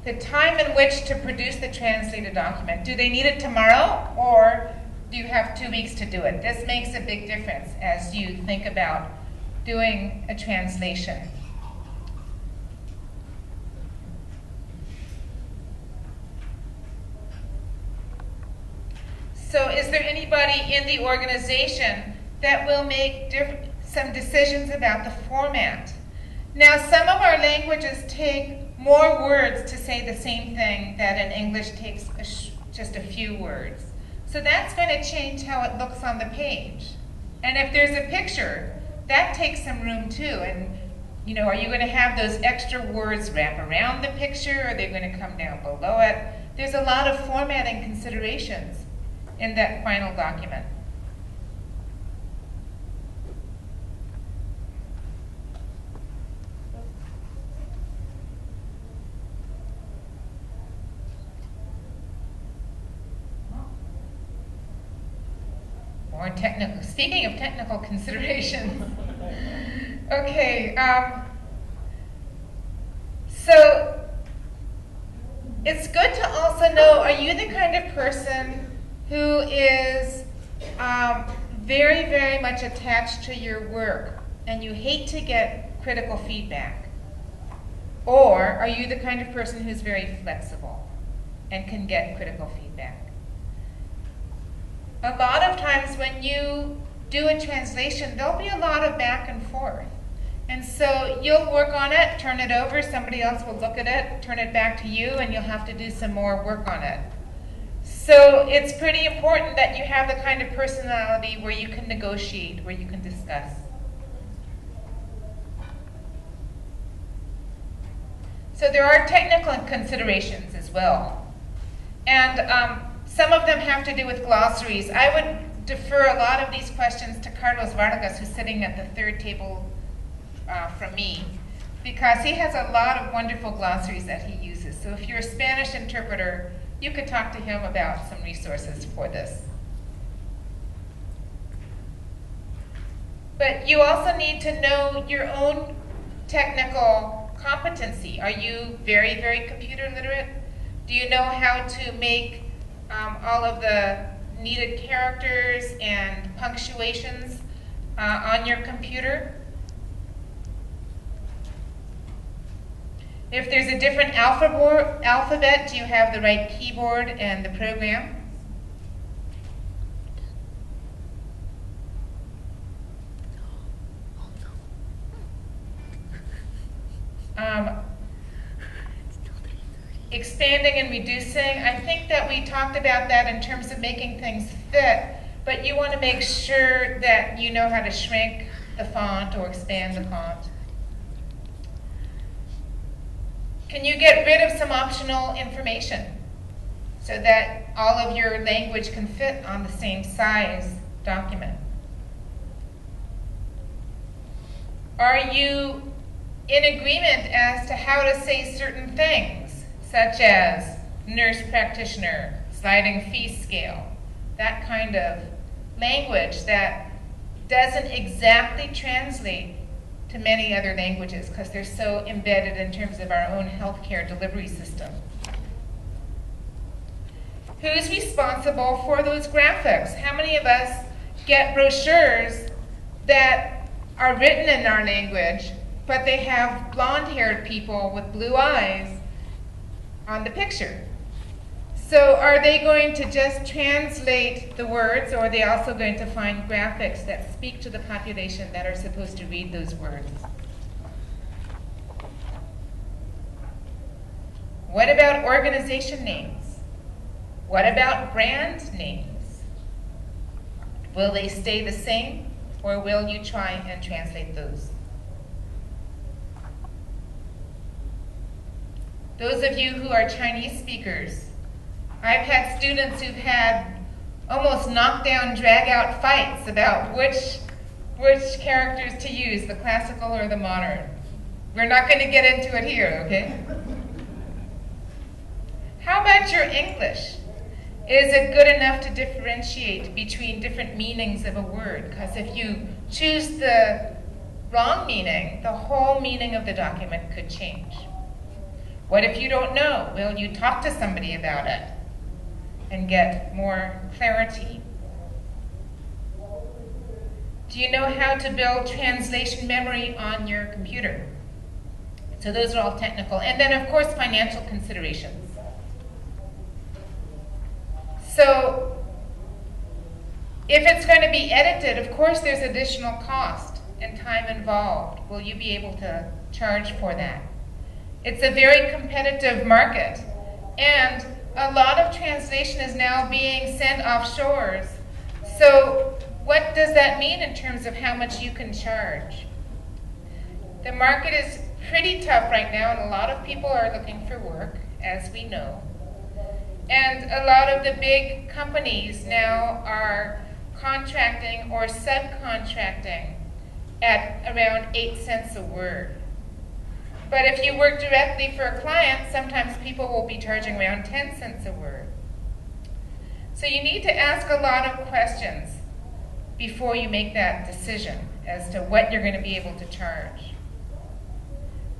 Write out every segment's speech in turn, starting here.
the time in which to produce the translated document. Do they need it tomorrow, or do you have 2 weeks to do it? This makes a big difference as you think about doing a translation. So is there anybody in the organization that will make some decisions about the format? Now, some of our languages take more words to say the same thing that in English takes just a few words. So that's going to change how it looks on the page. And if there's a picture, that takes some room too. And you know, are you going to have those extra words wrap around the picture, or are they going to come down below it? There's a lot of formatting considerations in that final document. More technical. Speaking of technical considerations, okay. So it's good to also know: are you the kind of person who is very, very much attached to your work and you hate to get critical feedback? Or are you the kind of person who's very flexible and can get critical feedback? A lot of times when you do a translation, there'll be a lot of back and forth. And so you'll work on it, turn it over, somebody else will look at it, turn it back to you, and you'll have to do some more work on it. So it's pretty important that you have the kind of personality where you can negotiate, where you can discuss. So there are technical considerations as well. And some of them have to do with glossaries. I would defer a lot of these questions to Carlos Vargas, who's sitting at the third table from me, because he has a lot of wonderful glossaries that he uses. So if you're a Spanish interpreter, you could talk to him about some resources for this. But you also need to know your own technical competency. Are you very, very computer literate? Do you know how to make all of the needed characters and punctuations on your computer? If there's a different alphabet, do you have the right keyboard and the program? Expanding and reducing, I think that we talked about that in terms of making things fit, but you want to make sure that you know how to shrink the font or expand the font. Can you get rid of some optional information so that all of your language can fit on the same size document? Are you in agreement as to how to say certain things, such as nurse practitioner, sliding fee scale, that kind of language that doesn't exactly translate to many other languages because they're so embedded in terms of our own healthcare delivery system? Who's responsible for those graphics? How many of us get brochures that are written in our language, but they have blonde-haired people with blue eyes on the picture? So are they going to just translate the words, or are they also going to find graphics that speak to the population that are supposed to read those words? What about organization names? What about brand names? Will they stay the same, or will you try and translate those? Those of you who are Chinese speakers, I've had students who've had almost knockdown, drag-out fights about which characters to use, the classical or the modern. We're not going to get into it here, okay? How about your English? Is it good enough to differentiate between different meanings of a word? Because if you choose the wrong meaning, the whole meaning of the document could change. What if you don't know? Will you talk to somebody about it and get more clarity? Do you know how to build translation memory on your computer? So those are all technical. And then, of course, financial considerations. So if it's going to be edited, of course, there's additional cost and time involved. Will you be able to charge for that? It's a very competitive market. And a lot of translation is now being sent offshores. So what does that mean in terms of how much you can charge? The market is pretty tough right now, and a lot of people are looking for work, as we know. And a lot of the big companies now are contracting or subcontracting at around 8 cents a word. But if you work directly for a client, sometimes people will be charging around 10 cents a word. So you need to ask a lot of questions before you make that decision as to what you're going to be able to charge.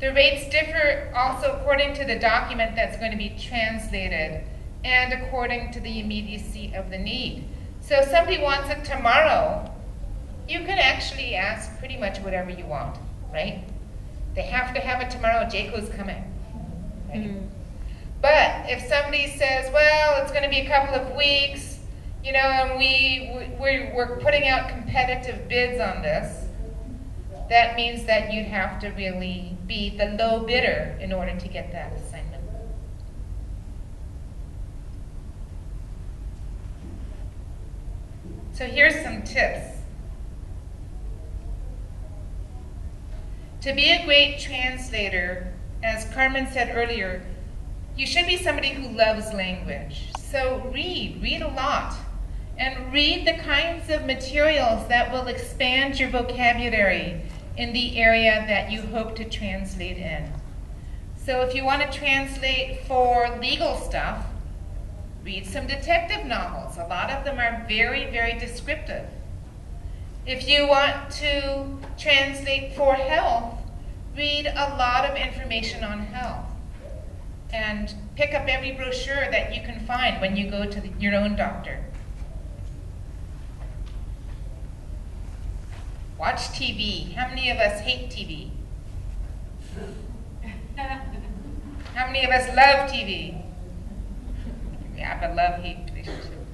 The rates differ also according to the document that's going to be translated and according to the immediacy of the need. So if somebody wants it tomorrow, you can actually ask pretty much whatever you want, right? They have to have it tomorrow, Jaco's coming. Right? Mm-hmm. But if somebody says, well, it's going to be a couple of weeks, you know, and we're putting out competitive bids on this, that means that you'd have to really be the low bidder in order to get that assignment. So here's some tips. To be a great translator, as Carmen said earlier, you should be somebody who loves language. So read a lot. And read the kinds of materials that will expand your vocabulary in the area that you hope to translate in. So if you want to translate for legal stuff, read some detective novels. A lot of them are very, very descriptive. If you want to translate for health, read a lot of information on health. And pick up every brochure that you can find when you go to your own doctor. Watch TV. How many of us hate TV? How many of us love TV? We have a love-hate relationship.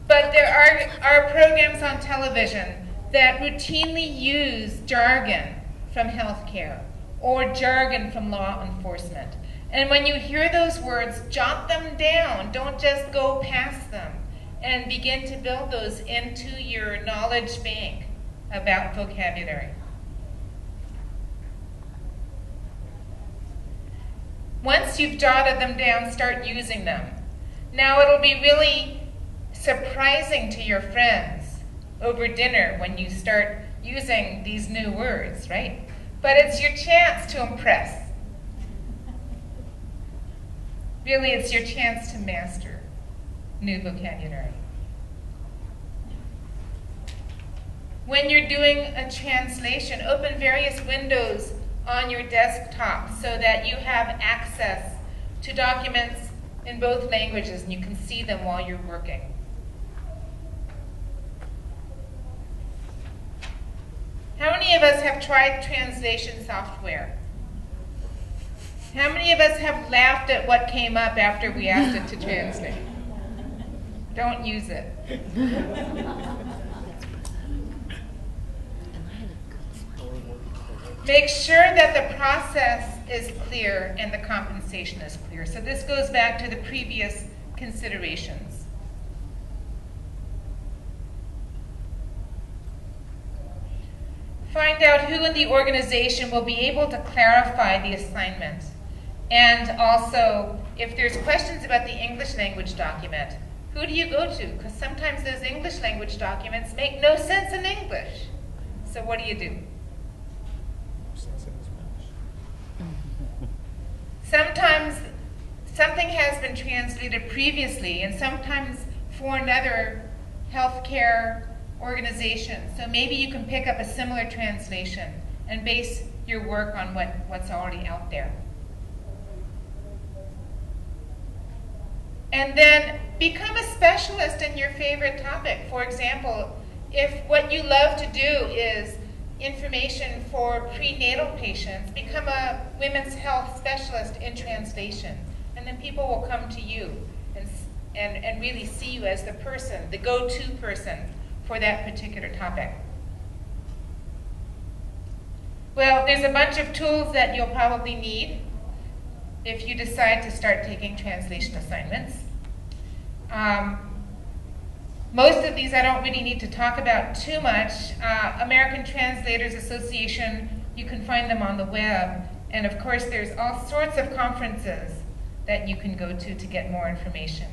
But there are programs on television that routinely use jargon from healthcare or jargon from law enforcement. And when you hear those words, jot them down. Don't just go past them. And begin to build those into your knowledge bank about vocabulary. Once you've jotted them down, start using them. Now it'll be really surprising to your friends over dinner when you start using these new words, right? But it's your chance to impress. Really, it's your chance to master new vocabulary. When you're doing a translation, open various windows on your desktop so that you have access to documents in both languages and you can see them while you're working. How many of us have tried translation software? How many of us have laughed at what came up after we asked it to translate? Don't use it. Make sure that the process is clear and the compensation is clear. So this goes back to the previous considerations. Find out who in the organization will be able to clarify the assignment. And also, if there's questions about the English language document, who do you go to? Because sometimes those English language documents make no sense in English. So what do you do? Sometimes something has been translated previously, and sometimes for another healthcare organization. So maybe you can pick up a similar translation and base your work on what's already out there. And then become a specialist in your favorite topic. For example, if what you love to do is information for prenatal patients, become a women's health specialist in translation. And then people will come to you and really see you as the person, the go-to person for that particular topic. Well, there's a bunch of tools that you'll probably need if you decide to start taking translation assignments. Most of these I don't really need to talk about too much. American Translators Association, you can find them on the web. And of course, there's all sorts of conferences that you can go to get more information.